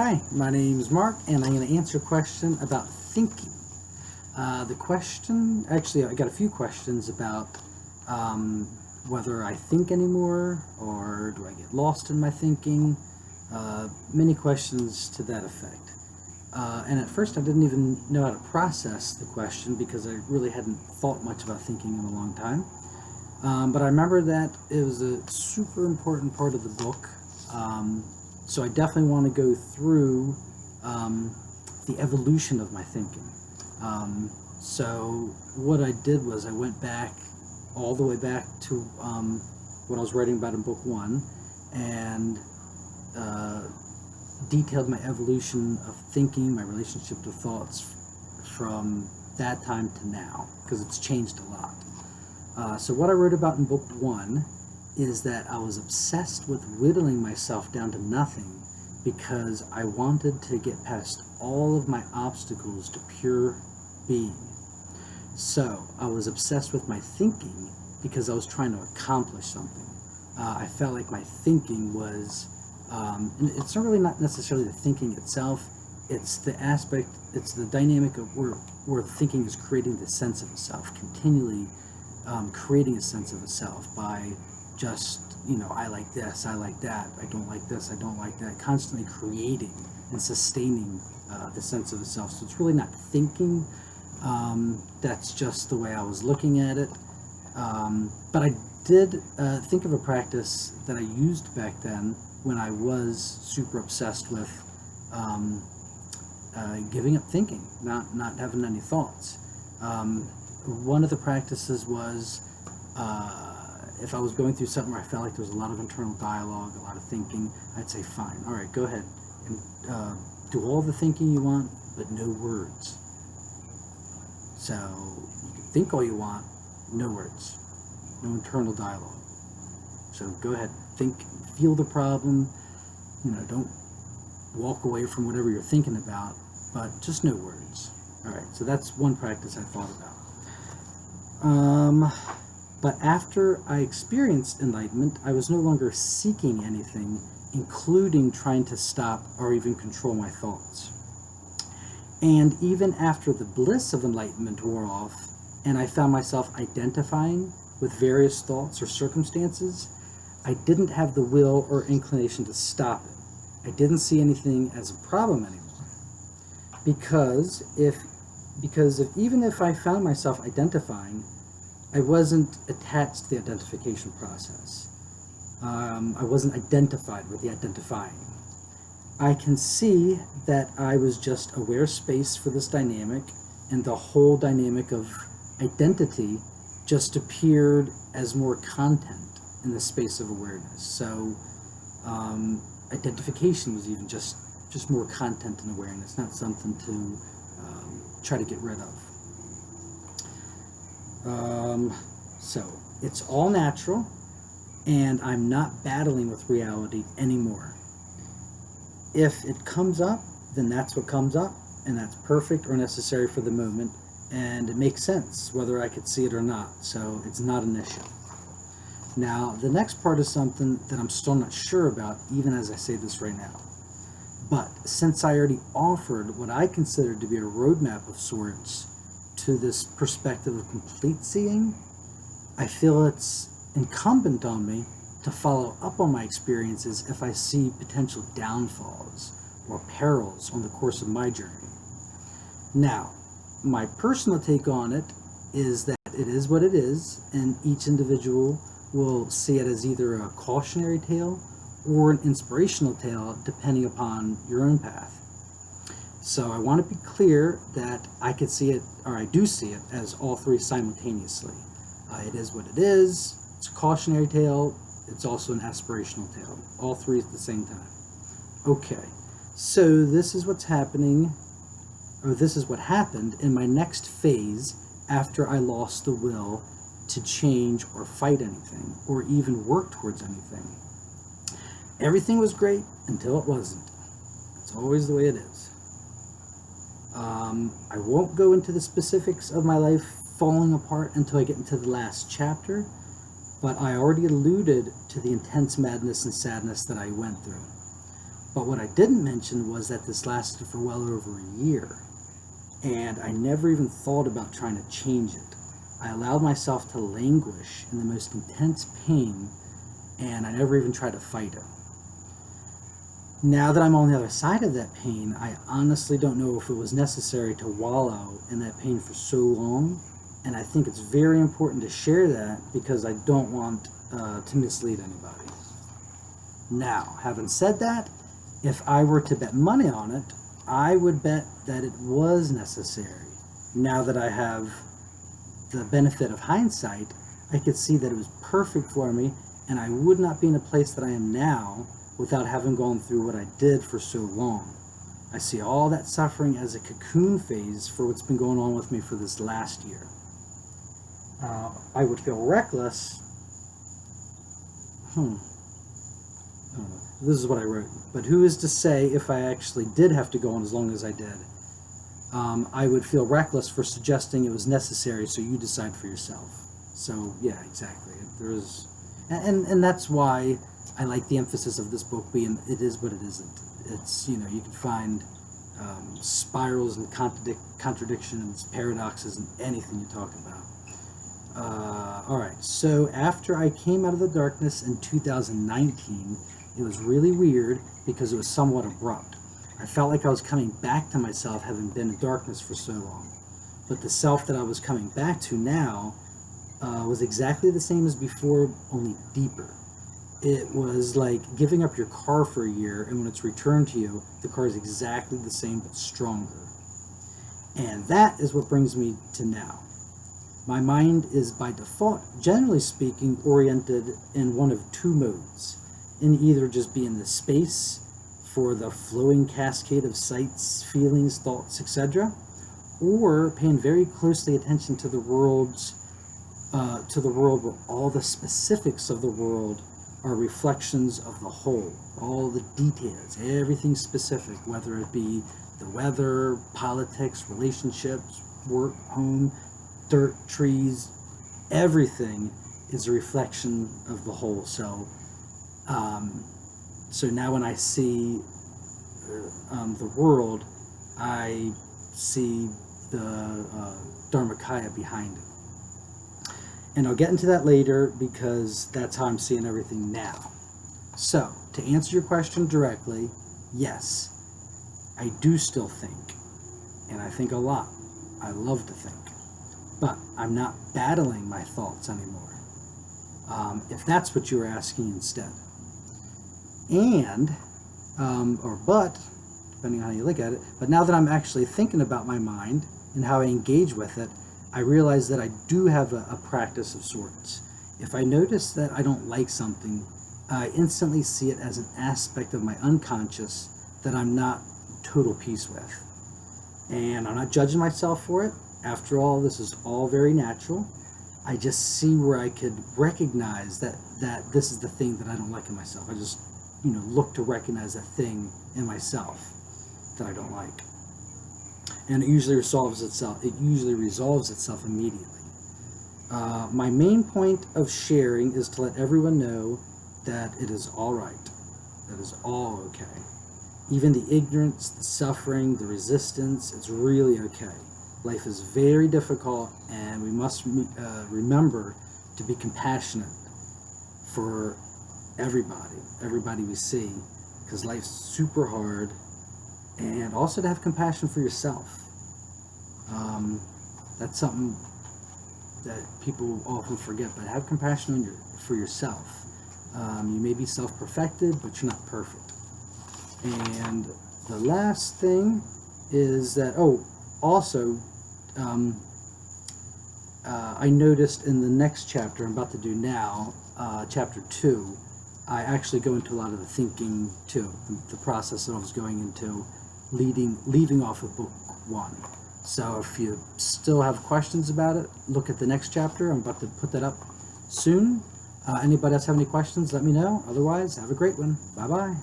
Hi, my name is Mark, and I'm going to answer a question about thinking. The question, actually, I got a few questions about whether I think anymore, or do I get lost in my thinking? Many questions to that effect. And at first I didn't even know how to process the question because I really hadn't thought much about thinking in a long time. But I remember that it was a super important part of the book. So I definitely want to go through the evolution of my thinking. So what I did was I went back, all the way back to what I was writing about in book 1, and detailed my evolution of thinking, my relationship to thoughts from that time to now, because it's changed a lot. So what I wrote about in book 1 is that I was obsessed with whittling myself down to nothing because I wanted to get past all of my obstacles to pure being. So I was obsessed with my thinking because I was trying to accomplish something. I felt like my thinking was, and it's not really not necessarily the thinking itself, it's the aspect, it's the dynamic of where thinking is creating the sense of a self, continually creating a sense of a self by just, I like this, I like that, I don't like this, I don't like that, constantly creating and sustaining the sense of a self. So it's really not thinking, that's just the way I was looking at it. But I did think of a practice that I used back then when I was super obsessed with giving up thinking, not having any thoughts. One of the practices was if I was going through something where I felt like there was a lot of internal dialogue, a lot of thinking, I'd say, fine, all right, go ahead and do all the thinking you want, but no words. So you can think all you want, no words, no internal dialogue. So go ahead, think, feel the problem, don't walk away from whatever you're thinking about, but just no words. All right, so that's one practice I thought about. But after I experienced enlightenment, I was no longer seeking anything, including trying to stop or even control my thoughts. And even after the bliss of enlightenment wore off, and I found myself identifying with various thoughts or circumstances, I didn't have the will or inclination to stop it. I didn't see anything as a problem anymore. Because even if I found myself identifying, I wasn't attached to the identification process. I wasn't identified with the identifying. I can see that I was just aware space for this dynamic, and the whole dynamic of identity just appeared as more content in the space of awareness. So identification was even just more content in awareness, not something to try to get rid of. So it's all natural, and I'm not battling with reality anymore. If it comes up, then that's what comes up, and that's perfect or necessary for the moment, and it makes sense whether I could see it or not, so it's not an issue. Now, the next part is something that I'm still not sure about, even as I say this right now. But since I already offered what I considered to be a roadmap of sorts to this perspective of complete seeing, I feel it's incumbent on me to follow up on my experiences if I see potential downfalls or perils on the course of my journey. Now, my personal take on it is that it is what it is, and each individual will see it as either a cautionary tale or an inspirational tale, depending upon your own path. So I want to be clear that I could see it, or I do see it, as all three simultaneously. It is what it is, it's a cautionary tale, it's also an aspirational tale. All three at the same time. Okay, so this is what's happening, or this is what happened in my next phase after I lost the will to change or fight anything, or even work towards anything. Everything was great until it wasn't. It's always the way it is. I won't go into the specifics of my life falling apart until I get into the last chapter, but I already alluded to the intense madness and sadness that I went through. But what I didn't mention was that this lasted for well over a year, and I never even thought about trying to change it. I allowed myself to languish in the most intense pain, and I never even tried to fight it. Now that I'm on the other side of that pain, I honestly don't know if it was necessary to wallow in that pain for so long, and I think it's very important to share that because I don't want to mislead anybody. Now, having said that, if I were to bet money on it, I would bet that it was necessary. Now that I have the benefit of hindsight, I could see that it was perfect for me, and I would not be in a place that I am now without having gone through what I did for so long. I see all that suffering as a cocoon phase for what's been going on with me for this last year. I would feel reckless. I don't know. This is what I wrote. But who is to say if I actually did have to go on as long as I did? I would feel reckless for suggesting it was necessary, so you decide for yourself. So, yeah, exactly. There is, and that's why I like the emphasis of this book being it is what it isn't. It's, you can find spirals and contradictions, paradoxes, and anything you talk about. Alright, so after I came out of the darkness in 2019, it was really weird because it was somewhat abrupt. I felt like I was coming back to myself, having been in darkness for so long. But the self that I was coming back to now was exactly the same as before, only deeper. It was like giving up your car for a year, and when it's returned to you, the car is exactly the same but stronger. And that is what brings me to now. My mind is by default, generally speaking, oriented in one of two modes. In either just being the space for the flowing cascade of sights, feelings, thoughts, etc., or paying very closely attention to the world where all the specifics of the world are reflections of the whole, all the details, everything specific, whether it be the weather, politics, relationships, work, home, dirt, trees, everything is a reflection of the whole. So now when I see the world, I see the Dharmakaya behind it. And I'll get into that later because that's how I'm seeing everything now. So, to answer your question directly, yes, I do still think. And I think a lot. I love to think. But I'm not battling my thoughts anymore. If that's what you were asking instead. And, but, depending on how you look at it, but now that I'm actually thinking about my mind and how I engage with it, I realize that I do have a practice of sorts. If I notice that I don't like something, I instantly see it as an aspect of my unconscious that I'm not total peace with. And I'm not judging myself for it. After all, this is all very natural. I just see where I could recognize that this is the thing that I don't like in myself. I just, look to recognize that thing in myself that I don't like. And it usually resolves itself immediately. My main point of sharing is to let everyone know that it is all right. That is all okay. Even the ignorance, the suffering, the resistance, it's really okay. Life is very difficult, and we must remember to be compassionate for everybody we see, because life's super hard, and also to have compassion for yourself. That's something that people often forget, but have compassion for yourself. You may be self-perfected, but you're not perfect. And the last thing is that, I noticed in the next chapter I'm about to do now, chapter 2, I actually go into a lot of the thinking too, the process that I was going into, leaving off of book 1. So if you still have questions about it, look at the next chapter. I'm about to put that up soon. Anybody else have any questions, let me know. Otherwise, have a great one. Bye-bye.